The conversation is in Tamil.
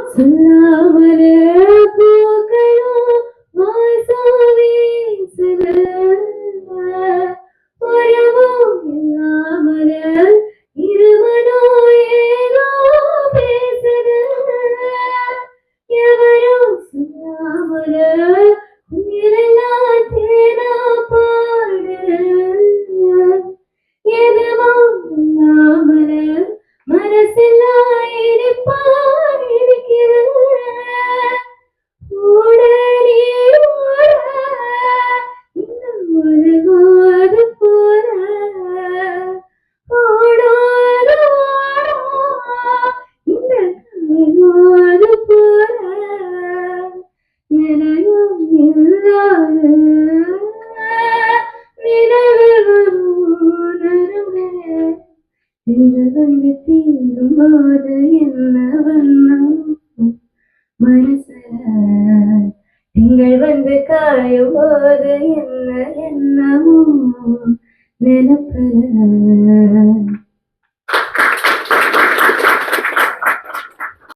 சொல்லாமலே பூக்களும் வாசமே சில உறவும் இல்லாமலே இருமனோ ஏதோ பேசுது எவரும் சொல்லாமலே உயிரெல்லாம் தேனா பாடு எதுவும் இல்லாமலே மனசெல்லாம் இனிப்பாய் இருக்கிறது ஓட நீ ஓட இன்னும் உலகோடு போற ஓடாத ஓடா இந்த கண்ணோடு போற நிலையும் இல்லாத நினைவுகளும் வந்து தீண்டும் போது என்ன வண்ணம் மனசுல திங்கள் வந்து காயும் போது என்ன என்னமோ நினைப்பல